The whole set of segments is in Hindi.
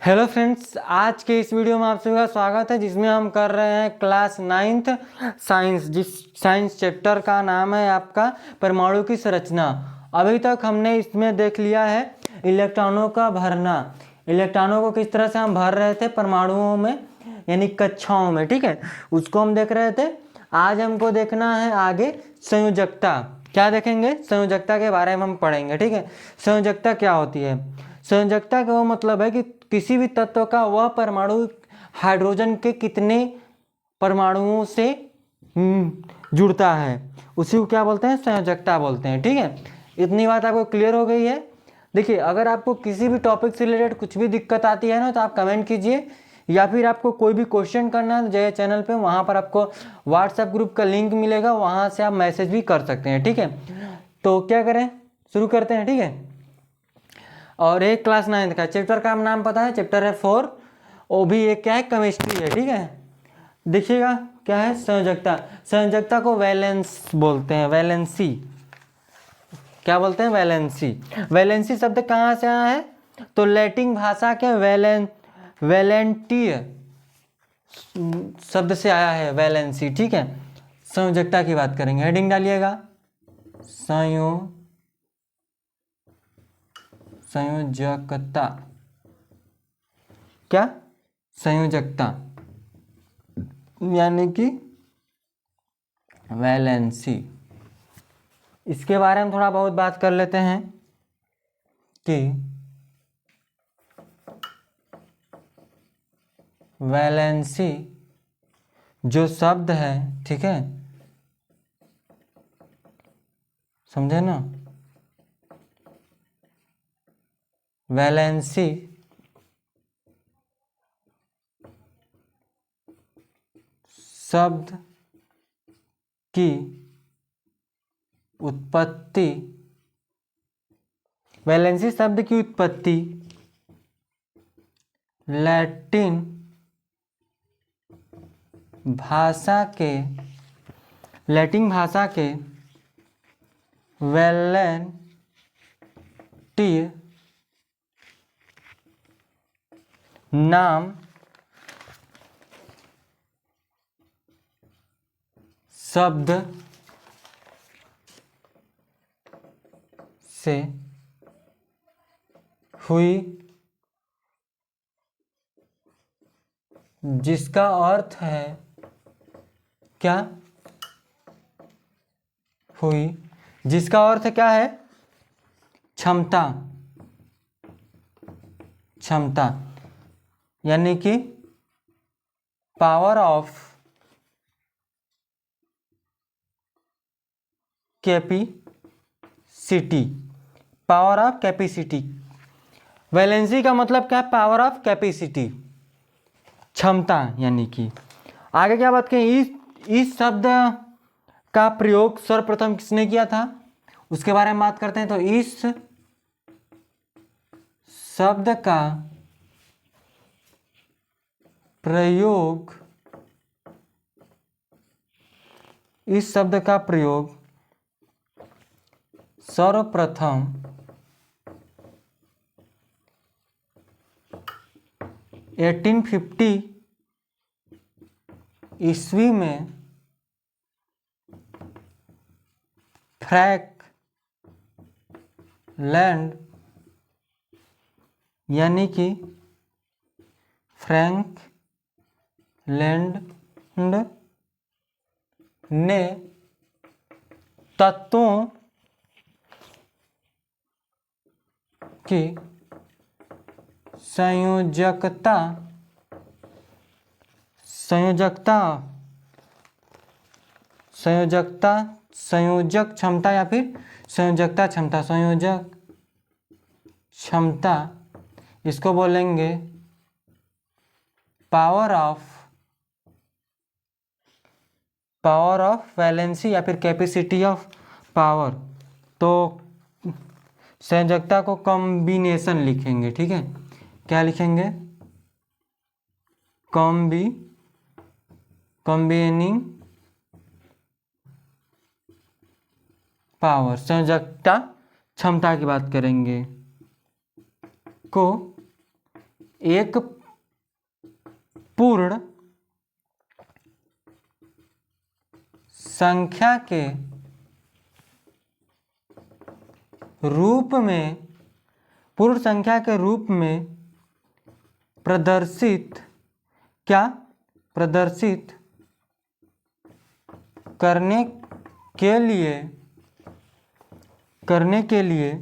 हेलो फ्रेंड्स, आज के इस वीडियो में आप सभी का स्वागत है जिसमें हम कर रहे हैं क्लास 9th साइंस। जिस साइंस चैप्टर का नाम है आपका परमाणु की संरचना। अभी तक हमने इसमें देख लिया है इलेक्ट्रॉनों का भरना। इलेक्ट्रॉनों को किस तरह से हम भर रहे थे परमाणुओं में, यानी कक्षाओं में। ठीक है, उसको हम देख रहे थे। आज हमको देखना है आगे संयोजकता। क्या देखेंगे? संयोजकता के बारे में हम पढ़ेंगे। ठीक है, संयोजकता क्या होती है? संयोजकता का वो मतलब है कि किसी भी तत्व का वह परमाणु हाइड्रोजन के कितने परमाणुओं से जुड़ता है, उसी को क्या बोलते हैं? संयोजकता बोलते हैं। ठीक है, इतनी बात आपको क्लियर हो गई है। देखिए, अगर आपको किसी भी टॉपिक से रिलेटेड कुछ भी दिक्कत आती है ना, तो आप कमेंट कीजिए, या फिर आपको कोई भी क्वेश्चन करना है जय चैनल पे, वहाँ पर आपको व्हाट्सएप ग्रुप का लिंक मिलेगा, वहाँ से आप मैसेज भी कर सकते हैं। ठीक है, तो क्या करें, शुरू करते हैं। ठीक है, और एक क्लास 9th का चैप्टर का नाम पता है? चैप्टर है 4। वो भी एक क्या है? केमिस्ट्री है। ठीक है, देखिएगा क्या है? संयोजकता। संयोजकता को वैलेंस बोलते हैं, वैलेंसी। क्या बोलते हैं? वैलेंसी। वैलेंसी शब्द कहाँ से आया है? तो लैटिन भाषा के वैलेंटिय शब्द से आया है, वैलेंसी। ठीक है, संयोजकता की बात करेंगे। हेडिंग डालिएगा संयोजकता। क्या? संयोजकता यानी कि वैलेंसी। इसके बारे में थोड़ा बहुत बात कर लेते हैं कि वैलेंसी जो शब्द है, ठीक है, समझे ना? वैलेंसी शब्द की उत्पत्ति, वैलेंसी शब्द की उत्पत्ति लैटिन भाषा के वैलेंटिय नाम शब्द से हुई, जिसका अर्थ है क्या? हुई, जिसका अर्थ क्या है? क्षमता। क्षमता यानी कि power of capacity. Power of capacity. Valency का मतलब क्या? पावर ऑफ कैपेसिटी, क्षमता। यानी कि आगे क्या बात करें? इस शब्द का प्रयोग सर्वप्रथम किसने किया था, उसके बारे में बात करते हैं। तो इस शब्द का प्रयोग सर्वप्रथम 1850 ईस्वी में फ्रैंकलैंड यानी कि फ्रैंकलैंड ने तत्वों की संयोजक क्षमता या फिर संयोजक क्षमता, इसको बोलेंगे पावर ऑफ वैलेंसी या फिर कैपेसिटी ऑफ पावर। तो संयोजकता को कॉम्बिनेशन लिखेंगे। ठीक है, क्या लिखेंगे? कॉम्बिनिंग पावर। संयोजकता क्षमता की बात करेंगे को एक पूर्ण संख्या के रूप में, पूर्ण संख्या के रूप में प्रदर्शित, क्या प्रदर्शित करने के लिए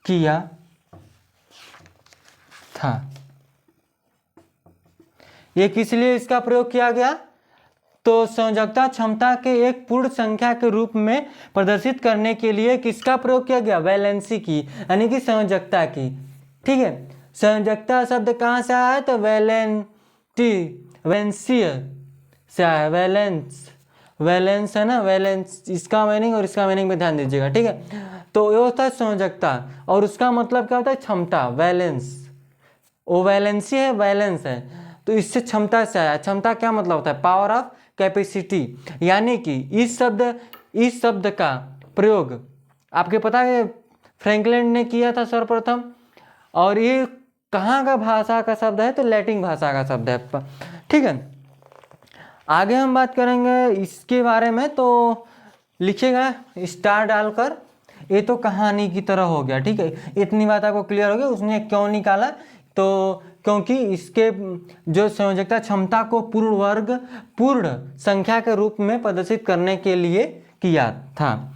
किया था। ये किस लिए इसका प्रयोग किया गया? तो संयोजकता क्षमता के एक पूर्ण संख्या के रूप में प्रदर्शित करने के लिए किसका प्रयोग किया गया? वैलेंसी की, यानी कि संयोजकता की। ठीक है, संयोजकता शब्द कहाँ से आया है? तो वैलेंसीय से आया। वैलेंस है ना, वैलेंस, इसका मीनिंग और इसका मीनिंग में ध्यान दीजिएगा। ठीक है, तो ये होता है संयोजकता और उसका मतलब क्या होता है? क्षमता, वैलेंस। वो वैलेंसी है, वैलेंस है, तो इससे क्षमता से आया। क्षमता क्या मतलब होता है? Power of capacity. यानी कि इस शब्द का प्रयोग आपके पता है फ्रैंकलिन ने किया था सर्वप्रथम, और ये कहाँ का भाषा का शब्द है? तो लैटिन भाषा का शब्द है। ठीक है, आगे हम बात करेंगे इसके बारे में, तो लिखिएगा स्टार डालकर। ये तो कहानी की तरह हो गया। ठीक है, इतनी बात आपको क्लियर हो गई उसने क्यों निकाला? तो क्योंकि इसके जो संयोजकता क्षमता को पूर्ण संख्या के रूप में प्रदर्शित करने के लिए किया था।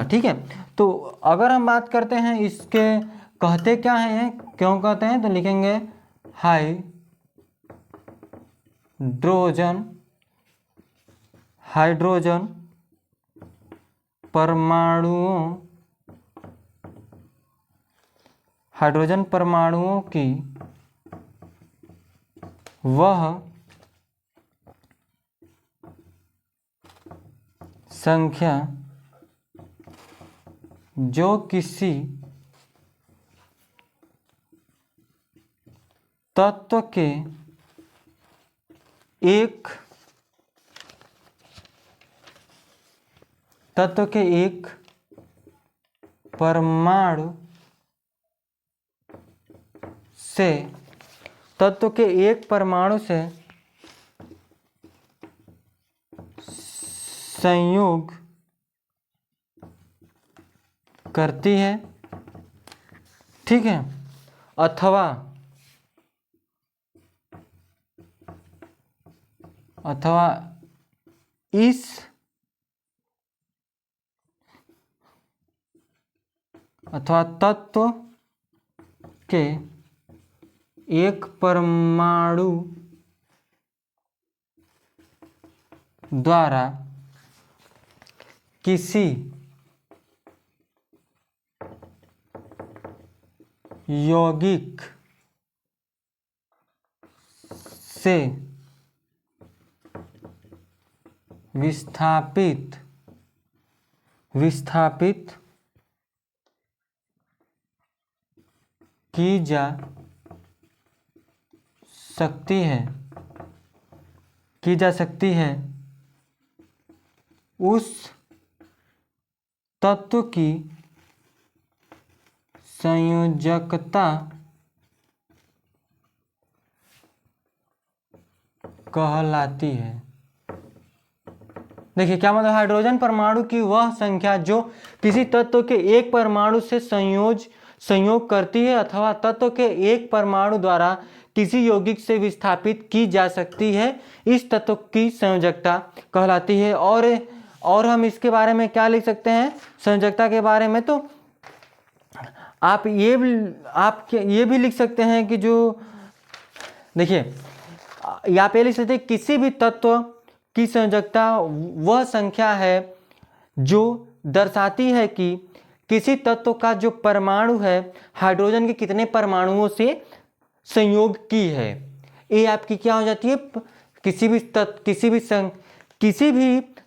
ठीक है, तो अगर हम बात करते हैं इसके कहते क्या हैं, क्यों कहते हैं, तो लिखेंगे हाइड्रोजन परमाणुओं की वह संख्या जो किसी तत्व के एक परमाणु से संयोग करती है। ठीक है, अथवा इस तत्व के एक परमाणु द्वारा किसी यौगिक से विस्थापित की जा सकती है उस तत्व की संयोजकता कहलाती है। देखिए क्या मतलब, हाइड्रोजन परमाणु की वह संख्या जो किसी तत्व के एक परमाणु से संयोग करती है अथवा तत्व के एक परमाणु द्वारा किसी यौगिक से विस्थापित की जा सकती है, इस तत्व की संयोजकता कहलाती है। और हम इसके बारे में क्या लिख सकते हैं संयोजकता के बारे में? तो आप ये भी लिख सकते हैं कि जो देखिए यहाँ पे लिख सकते हैं किसी भी तत्व की संयोजकता वह संख्या है जो दर्शाती है कि किसी तत्व का जो परमाणु है हाइड्रोजन के कितने परमाणुओं से संयोग की है। ये आपकी क्या हो जाती है? किसी भी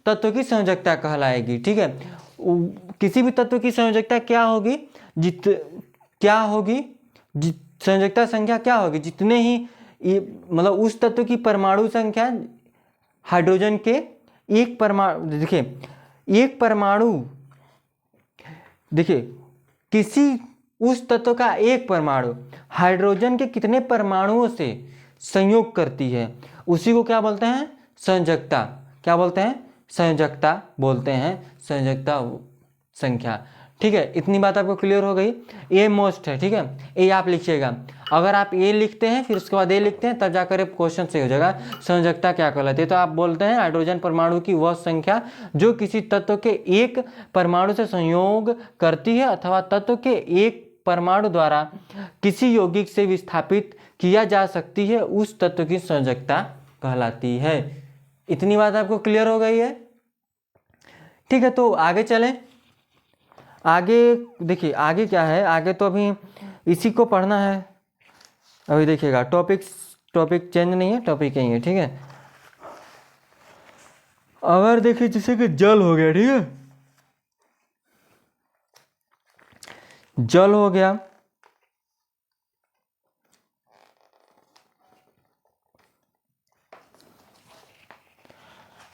तत्व की संयोजकता कहलाएगी। ठीक है, किसी भी तत्व की संयोजकता क्या होगी? संयोजकता संख्या क्या होगी? जितने ही मतलब उस तत्व की परमाणु संख्या हाइड्रोजन के एक परमाणु, देखिए एक परमाणु देखिए, किसी उस तत्व का एक परमाणु हाइड्रोजन के कितने परमाणुओं से संयोग करती है, उसी को क्या बोलते हैं? संयोजकता। क्या बोलते हैं? संयोजकता बोलते हैं, संयोजकता संख्या। ठीक है, इतनी बात आपको क्लियर हो गई। ए मोस्ट है, ठीक है, ए आप लिखिएगा। अगर आप ए लिखते हैं फिर उसके बाद ए लिखते हैं तब जाकर क्वेश्चन सही हो जाएगा। संयोजकता क्या कहलाती है? तो आप बोलते हैं हाइड्रोजन परमाणु की वह संख्या जो किसी तत्व के एक परमाणु से संयोग करती है अथवा तत्व के एक परमाणु द्वारा किसी यौगिक से विस्थापित किया जा सकती है, उस तत्व की संयोजकता कहलाती है। इतनी बात आपको क्लियर हो गई है? ठीक है, तो आगे चलें। आगे देखिए, आगे क्या है, आगे तो अभी इसी को पढ़ना है। अभी देखिएगा, टॉपिक चेंज नहीं है, टॉपिक यही है, ठीक है। अगर देखिए जैसे कि जल हो गया, ठीक है, जल हो गया,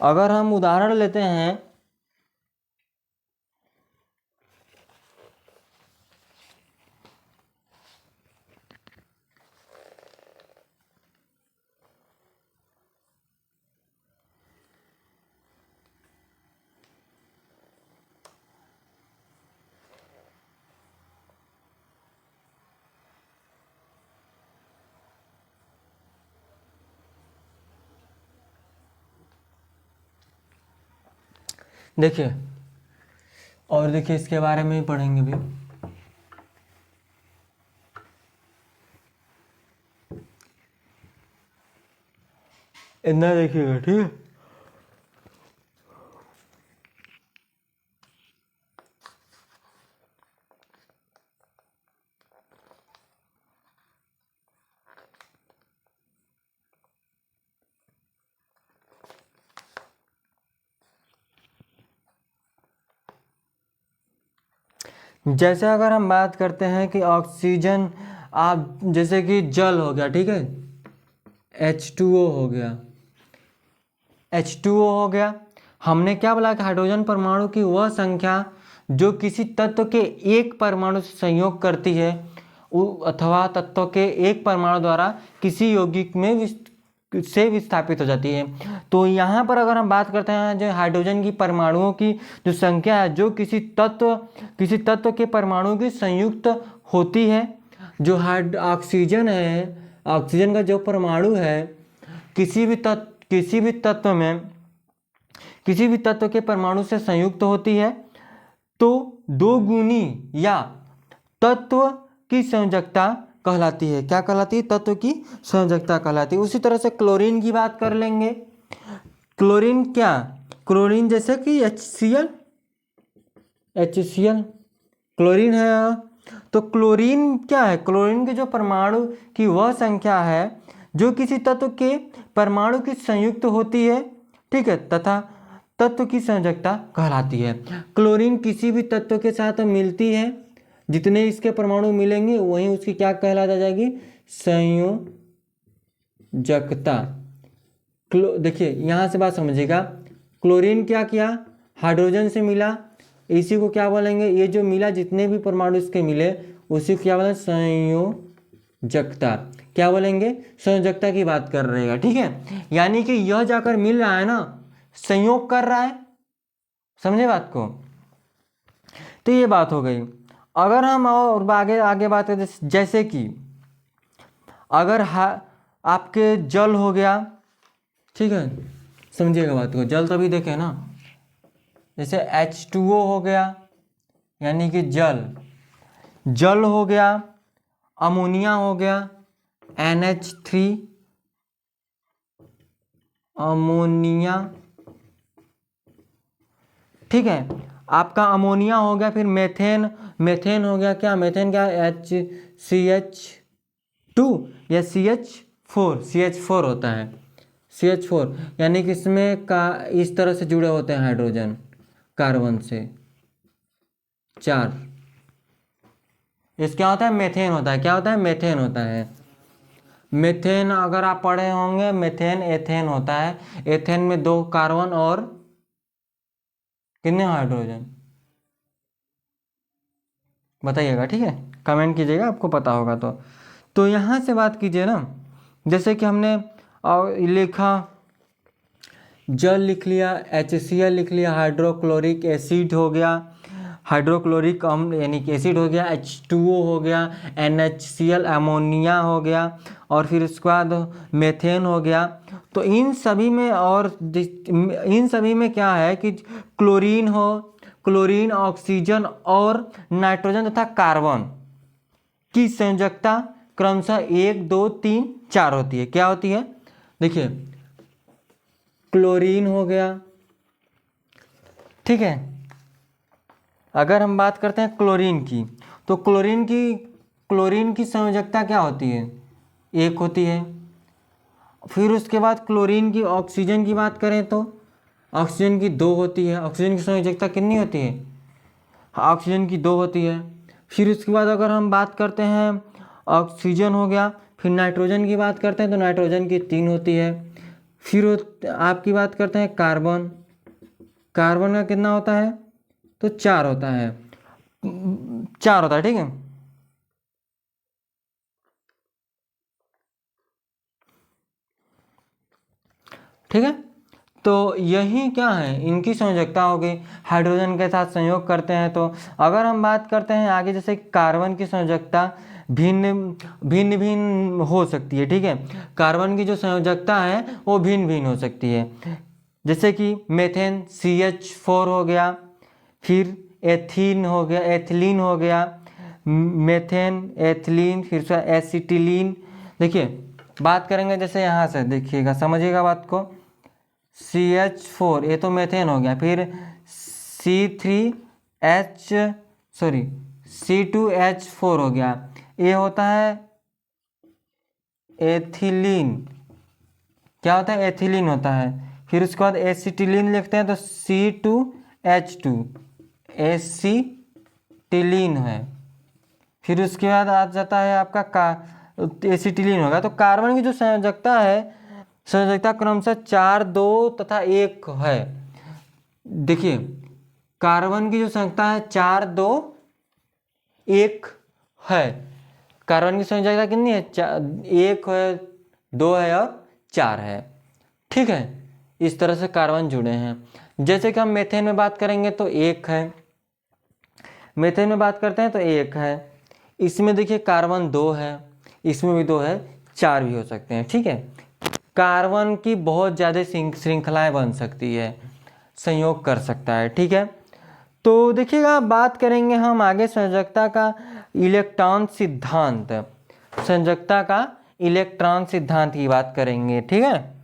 अगर हम उदाहरण लेते हैं देखिए, और देखिए इसके बारे में भी पढ़ेंगे भी। इतना देखिएगा, ठीक है। जैसे अगर हम बात करते हैं कि ऑक्सीजन, आप जैसे कि जल हो गया, ठीक है, H2O हो गया, H2O हो गया। हमने क्या बोला कि हाइड्रोजन परमाणु की वह संख्या जो किसी तत्व के एक परमाणु से संयोग करती है अथवा तत्व के एक परमाणु द्वारा किसी यौगिक में से विस्थापित हो जाती है। तो यहाँ पर अगर हम बात करते हैं जो हाइड्रोजन की परमाणुओं की जो संख्या है जो किसी तत्व के परमाणु की संयुक्त होती है, जो ऑक्सीजन है, ऑक्सीजन का जो परमाणु है किसी भी तत्व के परमाणु से संयुक्त होती है तो दो गुनी या तत्व की संयोजकता कहलाती है। क्या कहलाती है? तत्व की संयोजकता कहलाती है। उसी तरह से क्लोरीन की बात कर लेंगे। क्लोरीन क्या? क्लोरीन जैसे कि HCl क्लोरीन है। तो क्लोरीन क्या है? क्लोरीन के जो परमाणु की वह संख्या है जो किसी तत्व के परमाणु की संयुक्त होती है, ठीक है, तथा तत्व की संयोजकता कहलाती है। क्लोरीन किसी भी तत्व के साथ मिलती है, जितने इसके परमाणु मिलेंगे वहीं उसकी क्या कहला जाएगी? संयोजकता। देखिए यहाँ से बात समझिएगा, क्लोरीन क्या किया? हाइड्रोजन से मिला, इसी को क्या बोलेंगे? ये जो मिला जितने भी परमाणु इसके मिले उसी को क्या बोलेंगे? संयोजकता। क्या बोलेंगे? संयोजकता की बात कर रहे हैं, ठीक है। यानी कि यह जाकर मिल रहा है ना, संयोग कर रहा है, समझे बात को? तो ये बात हो गई। अगर हम और आगे बात करें जैसे कि अगर आपके जल हो गया, ठीक है, समझिएगा बात को, जल तभी देखे ना, जैसे H2O हो गया यानी कि जल हो गया, अमोनिया हो गया NH3 अमोनिया, ठीक है, आपका अमोनिया हो गया। फिर मेथेन हो गया, क्या मेथेन? क्या HCH2 या CH4 होता है, CH4 यानी कि इसमें का इस तरह से जुड़े होते हैं हाइड्रोजन कार्बन से 4। इस क्या होता है? मेथेन होता है। क्या होता है? मेथेन होता है। मेथेन अगर आप पढ़े होंगे, मेथेन एथेन होता है। एथेन में 2 कार्बन और कितने हाइड्रोजन? बताइएगा, ठीक है, कमेंट कीजिएगा आपको पता होगा तो यहाँ से बात कीजिए ना, जैसे कि हमने लिखा जल लिख लिया, HCl लिख लिया, हाइड्रोक्लोरिक एसिड हो गया, हाइड्रोक्लोरिक अम्ल यानी कि एसिड हो गया, H2O हो गया, NaCl अमोनिया हो गया, और फिर उसके बाद मेथेन हो गया। तो इन सभी में इन सभी में क्या है कि क्लोरीन हो, क्लोरीन, ऑक्सीजन और नाइट्रोजन तथा कार्बन की संयोजकता क्रमशः 1, 2, 3, 4 होती है। क्या होती है? देखिए, क्लोरीन हो गया, ठीक है। अगर हम बात करते हैं क्लोरीन की, तो क्लोरीन की संयोजकता क्या होती है? 1 होती है। फिर उसके बाद क्लोरीन की ऑक्सीजन की बात करें तो ऑक्सीजन की 2 होती है। ऑक्सीजन की संयोजकता कितनी होती है? ऑक्सीजन की 2 होती है। फिर उसके बाद अगर हम बात करते हैं, ऑक्सीजन हो गया, फिर नाइट्रोजन की बात करते हैं तो नाइट्रोजन की 3 होती है। फिर आपकी बात करते हैं कार्बन, कार्बन का कितना होता है? तो 4 होता है, 4 होता है, ठीक है। ठीक है, तो यही क्या है, इनकी संयोजकता हो गई। हाइड्रोजन के साथ संयोग करते हैं तो अगर हम बात करते हैं आगे, जैसे कार्बन की संयोजकता भिन्न भिन्न भिन्न हो सकती है, ठीक है। कार्बन की जो संयोजकता है वो भिन्न भिन्न हो सकती है, जैसे कि मेथेन CH4 हो गया, फिर एथीन हो गया, एथिलीन हो गया, मेथेन, एथिलीन, फिर से एसिटिलीन। देखिए, बात करेंगे जैसे यहाँ से, देखिएगा, समझिएगा बात को। CH4 ये तो मेथेन हो गया, फिर C2H4 हो गया, ये होता है एथिलीन। क्या होता है? एथिलीन होता है। फिर उसके बाद एसिटिलीन लिखते हैं तो C2H2 एसिटिलीन है। फिर उसके बाद आ जाता है आपका एसिटिलीन होगा। तो कार्बन की जो संयोजकता है, संयोजकता क्रमशः 4, 2 तथा 1 है। देखिए, कार्बन की जो संयोजकता है 4, 2, 1 है। कार्बन की संयोजकता कितनी है? 1 है, 2 है और 4 है, ठीक है। इस तरह से कार्बन जुड़े हैं। जैसे कि हम मेथेन में बात करेंगे तो 1 है, मेथेन में बात करते हैं तो 1 है। इसमें देखिए कार्बन 2 है, इसमें भी 2 है, 4 भी हो सकते हैं, ठीक है। कार्बन की बहुत ज़्यादा श्रृंखलाएं बन सकती है, संयोग कर सकता है, ठीक है। तो देखिएगा, बात करेंगे हम आगे संयोजकता का इलेक्ट्रॉन सिद्धांत, संयोजकता का इलेक्ट्रॉन सिद्धांत की बात करेंगे, ठीक है।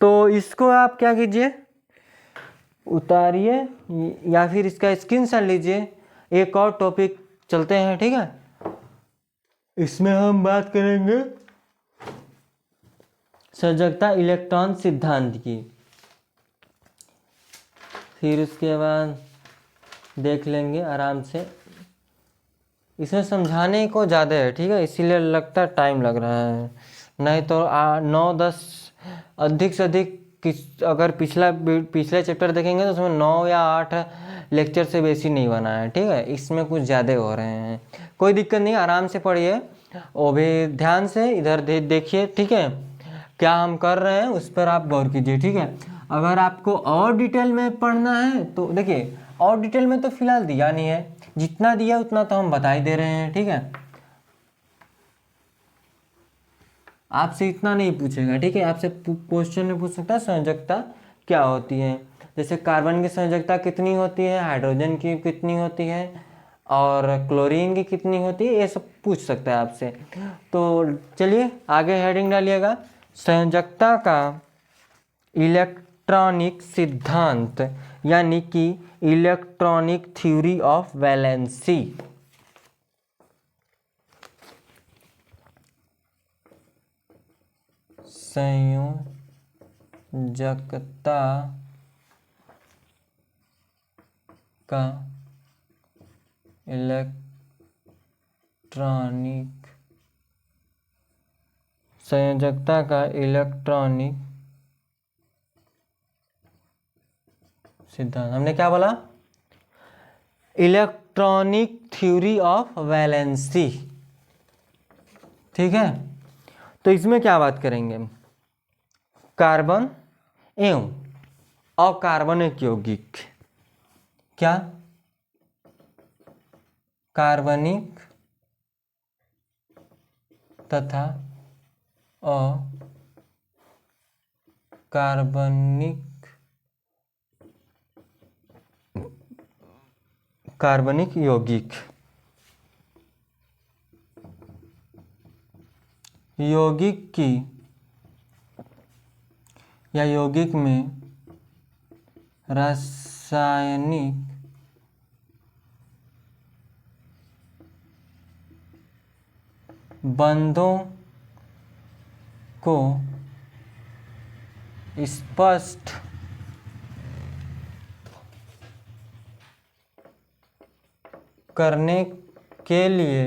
तो इसको आप क्या कीजिए, उतारिए या फिर इसका स्क्रीनशॉट लीजिए। एक और टॉपिक चलते हैं, ठीक है। इसमें हम बात करेंगे संयोजकता इलेक्ट्रॉन सिद्धांत की। फिर उसके बाद देख लेंगे आराम से। इसमें समझाने को ज़्यादा है, ठीक है, इसीलिए लगता टाइम लग रहा है। नहीं तो 9-10 अधिक से अधिक अगर पिछले चैप्टर देखेंगे तो उसमें 9 या 8 लेक्चर से बेसी नहीं बना है, ठीक है। इसमें कुछ ज़्यादा हो रहे हैं, कोई दिक्कत नहीं, आराम से पढ़िए, वो भी ध्यान से इधर देखिए, ठीक है। क्या हम कर रहे हैं उस पर आप गौर कीजिए, ठीक है। अगर आपको और डिटेल में पढ़ना है तो देखिए, और डिटेल में तो फिलहाल दिया नहीं है, जितना दिया उतना तो हम बता ही दे रहे हैं, ठीक है। आपसे इतना नहीं पूछेगा, ठीक है। आपसे क्वेश्चन में पूछ सकता है संयोजकता क्या होती है, जैसे कार्बन की संयोजकता कितनी होती है, हाइड्रोजन की कितनी होती है, और क्लोरीन की कितनी होती है, ये सब पूछ सकता है आपसे। तो चलिए आगे हेडिंग डालिएगा, संयोजकता का इलेक्ट्रॉनिक सिद्धांत, यानी कि इलेक्ट्रॉनिक थ्योरी ऑफ वैलेंसी। संयोजकता का इलेक्ट्रॉनिक सिद्धांत, हमने क्या बोला? Electronic theory of valency. ठीक है, तो इसमें क्या बात करेंगे, कार्बन एवं अकार्बनिक यौगिक, क्या कार्बनिक तथा कार्बनिक यौगिक, यौगिक की या यौगिक में रासायनिक बंधों को स्पष्ट करने के लिए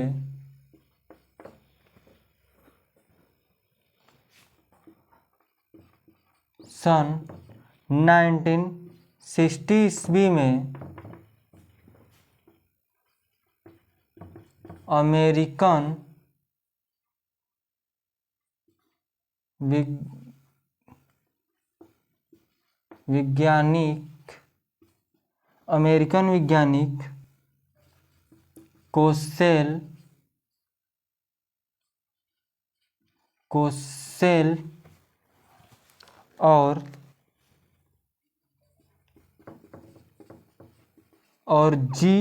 सन 1960 ईस्वी में अमेरिकन वैज्ञानिक कोसेल और जी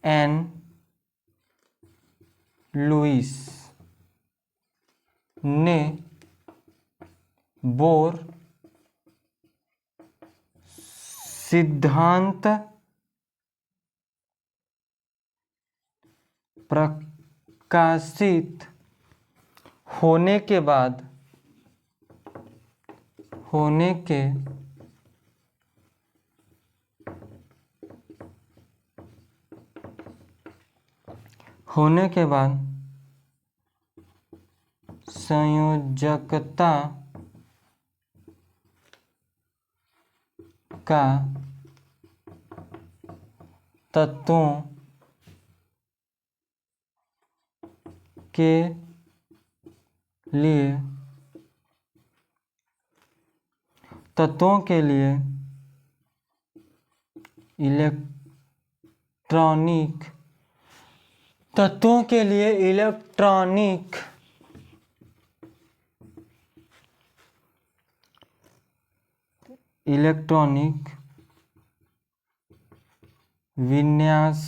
एन लुइस ने बोर सिद्धांत प्रकाशित होने के बाद संयोजकता का तत्वों के लिए इलेक्ट्रॉनिक विन्यास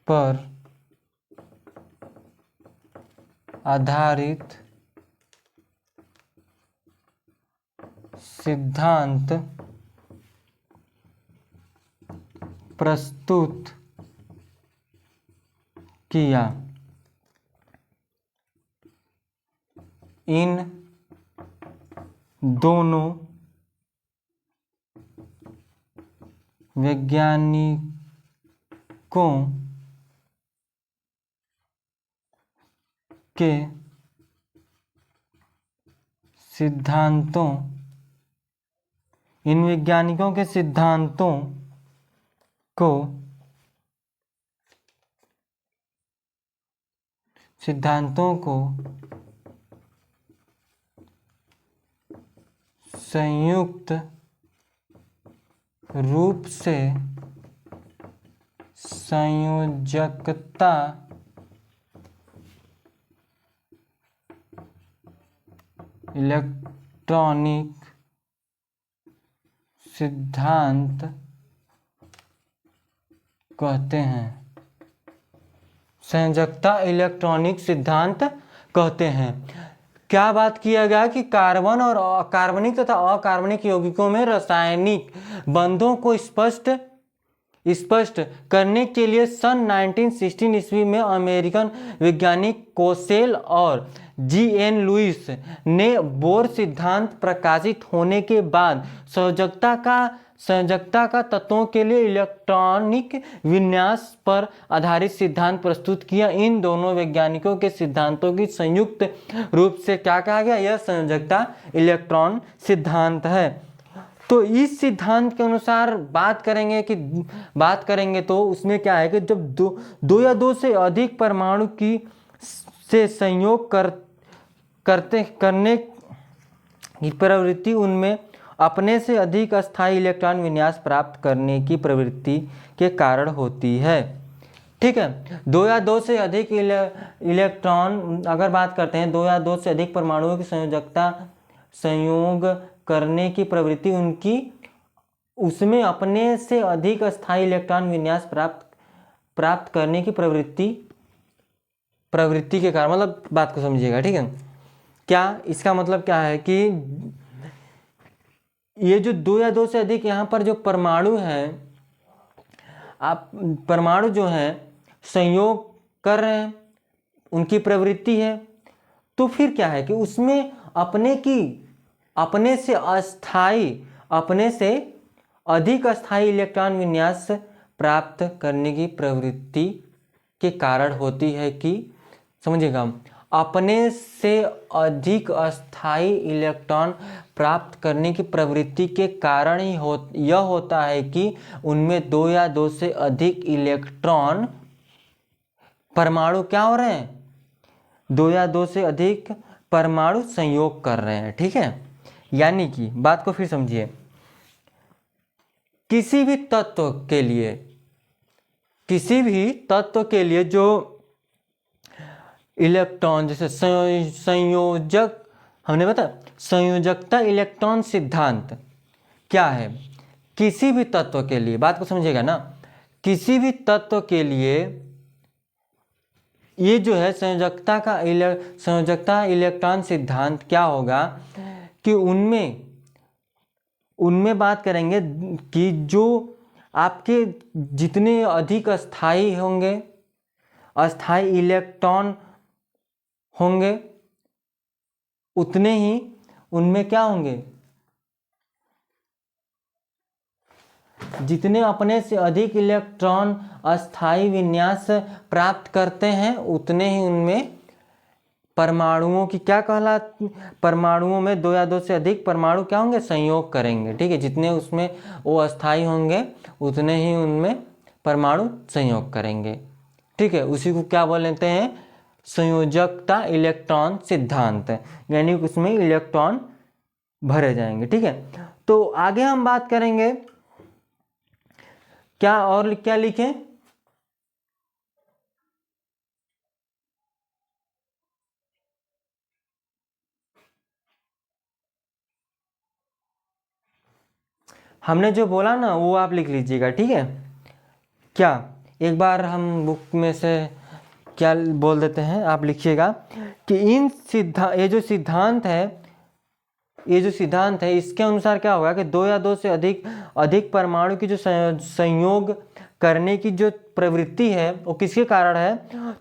पर आधारित सिद्धांत प्रस्तुत किया। इन दोनों वैज्ञानिकों के सिद्धांतों को संयुक्त रूप से संयोजकता इलेक्ट्रॉनिक सिद्धांत कहते हैं। संयोजकता इलेक्ट्रॉनिक सिद्धांत कहते हैं। क्या बात किया गया कि कार्बन और कार्बनिक तथा अकार्बनिक यौगिकों में रासायनिक बंधों को स्पष्ट करने के लिए सन 1916 ईस्वी में अमेरिकन वैज्ञानिक कोसेल और जी एन लुइस ने बोर सिद्धांत प्रकाशित होने के बाद संयोजकता का तत्वों के लिए इलेक्ट्रॉनिक विन्यास पर आधारित सिद्धांत प्रस्तुत किया। इन दोनों वैज्ञानिकों के सिद्धांतों की संयुक्त रूप से क्या कहा गया? यह संयोजकता इलेक्ट्रॉन सिद्धांत है। तो इस सिद्धांत के अनुसार बात करेंगे तो उसमें क्या है कि जब दो या दो से अधिक परमाणु की से संयोग करने की प्रवृत्ति उनमें अपने से अधिक अस्थायी इलेक्ट्रॉन विन्यास प्राप्त करने की प्रवृत्ति के कारण होती है। ठीक है, दो या दो से अधिक इलेक्ट्रॉन, अगर बात करते हैं दो या दो से अधिक परमाणुओं की संयोग करने की प्रवृत्ति उनकी उसमें अपने से अधिक अस्थायी इलेक्ट्रॉन विन्यास प्राप्त करने की प्रवृत्ति के कारण, मतलब बात को समझिएगा। ठीक है, क्या इसका मतलब क्या है कि ये जो दो या दो से अधिक यहाँ पर जो परमाणु हैं, आप परमाणु जो हैं संयोग कर रहे हैं, उनकी प्रवृत्ति है, तो फिर क्या है कि उसमें अपने से अधिक अस्थायी इलेक्ट्रॉन विन्यास प्राप्त करने की प्रवृत्ति के कारण होती है कि, समझिएगा, अपने से अधिक अस्थायी इलेक्ट्रॉन प्राप्त करने की प्रवृत्ति के कारण ही यह होता है कि उनमें दो या दो से अधिक इलेक्ट्रॉन परमाणु क्या हो रहे हैं? दो या दो से अधिक परमाणु संयोग कर रहे हैं। ठीक है, यानी कि बात को फिर समझिए, किसी भी तत्व के लिए जो इलेक्ट्रॉन, जैसे संयोजक, हमने बताया संयोजकता इलेक्ट्रॉन सिद्धांत क्या है? किसी भी तत्व के लिए, बात को समझिएगा ना, किसी भी तत्व के लिए ये जो है संयोजकता इलेक्ट्रॉन सिद्धांत क्या होगा कि उनमें बात करेंगे कि जो आपके जितने अधिक अस्थायी इलेक्ट्रॉन होंगे उतने ही उनमें क्या होंगे? जितने अपने से अधिक इलेक्ट्रॉन अस्थायी विन्यास प्राप्त करते हैं उतने ही उनमें परमाणुओं की परमाणुओं में दो या दो से अधिक परमाणु क्या होंगे? संयोग करेंगे। ठीक है, जितने उसमें वो अस्थायी होंगे उतने ही उनमें परमाणु संयोग करेंगे। ठीक है, उसी को क्या बोल लेते हैं? संयोजकता इलेक्ट्रॉन सिद्धांत, यानी उसमें इलेक्ट्रॉन भरे जाएंगे। ठीक है, तो आगे हम बात करेंगे क्या लिखें? हमने जो बोला ना वो आप लिख लीजिएगा। ठीक है, क्या एक बार हम बुक में से क्या बोल देते हैं, आप लिखिएगा कि ये जो सिद्धांत है इसके अनुसार क्या होगा कि दो या दो से अधिक परमाणु की जो संयोग करने की जो प्रवृत्ति है वो किसके कारण है?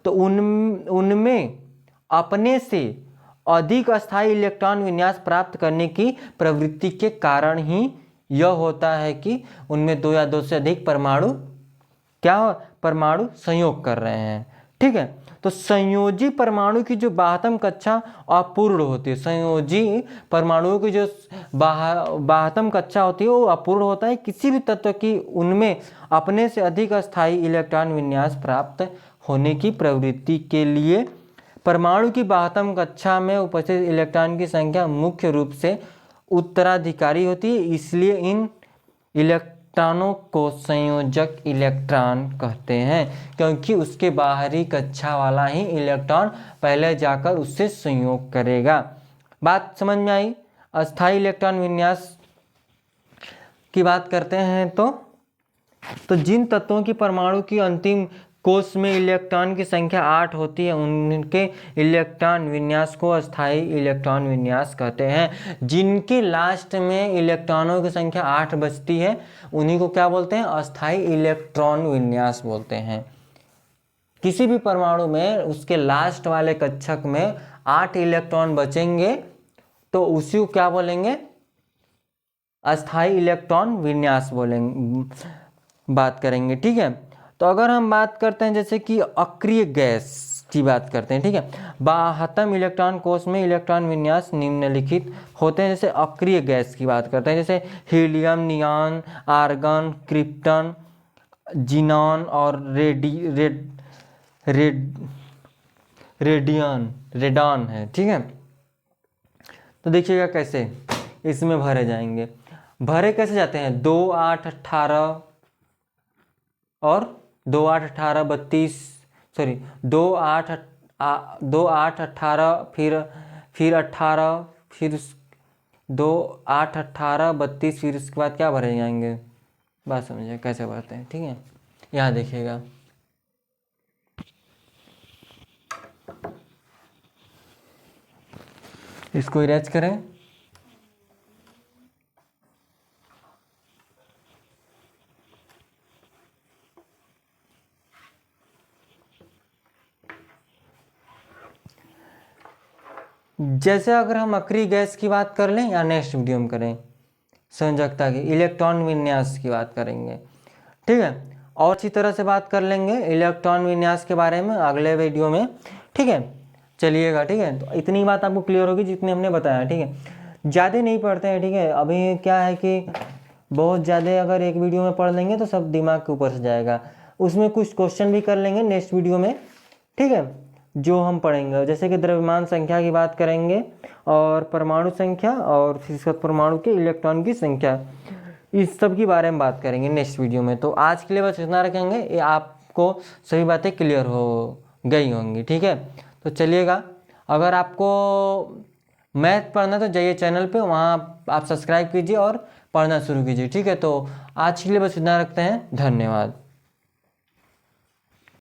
तो उनमें अपने से अधिक अस्थायी इलेक्ट्रॉन विन्यास प्राप्त करने की प्रवृत्ति के कारण ही यह होता है कि उनमें दो या दो से अधिक परमाणु संयोग कर रहे हैं। ठीक है, तो संयोजी परमाणु की जो बाह्यतम कक्षा अपूर्ण होती है, संयोजी परमाणुओं की जो बाह्यतम कक्षा होती है वो अपूर्ण होता है किसी भी तत्व की उनमें अपने से अधिक अस्थायी इलेक्ट्रॉन विन्यास प्राप्त होने की प्रवृत्ति के लिए परमाणु की बाह्यतम कक्षा में उपस्थित इलेक्ट्रॉन की संख्या मुख्य रूप से उत्तराधिकारी होती है। इसलिए इन इलेक्ट्रॉनों को संयोजक इलेक्ट्रॉन कहते हैं, क्योंकि उसके बाहरी कक्षा वाला ही इलेक्ट्रॉन पहले जाकर उससे संयोग करेगा। बात समझ में आई? अस्थायी इलेक्ट्रॉन विन्यास की बात करते हैं तो जिन तत्वों की परमाणु की अंतिम कोश में इलेक्ट्रॉन की संख्या 8 होती है उनके इलेक्ट्रॉन विन्यास को अस्थायी इलेक्ट्रॉन विन्यास कहते हैं। जिनके लास्ट में इलेक्ट्रॉनों की संख्या 8 बचती है उन्हीं को क्या बोलते हैं? अस्थायी इलेक्ट्रॉन विन्यास बोलते हैं। किसी भी परमाणु में उसके लास्ट वाले कक्षक में 8 इलेक्ट्रॉन बचेंगे तो उसी को क्या बोलेंगे? अस्थाई इलेक्ट्रॉन विन्यास बोलेंगे, बात करेंगे, ठीक है। तो अगर हम बात करते हैं जैसे कि अक्रिय गैस की बात करते हैं, ठीक है, बाह्यतम इलेक्ट्रॉन कोष में इलेक्ट्रॉन विन्यास निम्नलिखित होते हैं। जैसे अक्रिय गैस की बात करते हैं, जैसे helium, neon, argon, krypton, xenon और रेडियन है, ठीक है। तो देखिएगा कैसे इसमें भरे जाएंगे। भरे कैसे जाते हैं, 2 8 18 और 2 8 18 32, सॉरी 2 8 2 8 18 फिर 18, फिर 2 8 18 32, फिर उसके बाद क्या भरे जाएंगे, बात समझिए कैसे भरते हैं, ठीक है। यहाँ देखिएगा, इसको इरेज करें, जैसे अगर हम अक्रिय गैस की बात कर लें या नेक्स्ट वीडियो में करें, संयोजकता की, इलेक्ट्रॉन विन्यास की बात करेंगे, ठीक है। और अच्छी तरह से बात कर लेंगे इलेक्ट्रॉन विन्यास के बारे में अगले वीडियो में, ठीक है। चलिएगा, ठीक है। तो इतनी बात आपको क्लियर होगी जितनी हमने बताया, ठीक है। ज़्यादा नहीं पढ़ते हैं, ठीक है। अभी क्या है कि बहुत ज़्यादा अगर एक वीडियो में पढ़ लेंगे तो सब दिमाग के ऊपर से जाएगा। उसमें कुछ क्वेश्चन भी कर लेंगे नेक्स्ट वीडियो में, ठीक है, जो हम पढ़ेंगे। जैसे कि द्रव्यमान संख्या की बात करेंगे और परमाणु संख्या और फिर परमाणु के इलेक्ट्रॉन की संख्या, इस सब के बारे में बात करेंगे नेक्स्ट वीडियो में। तो आज के लिए बस इतना रखेंगे, ये आपको सभी बातें क्लियर हो गई होंगी, ठीक है। तो चलिएगा, अगर आपको मैथ पढ़ना तो जाइए चैनल पे, वहाँ आप सब्सक्राइब कीजिए और पढ़ना शुरू कीजिए, ठीक है। तो आज के लिए बस इतना रखते हैं, धन्यवाद।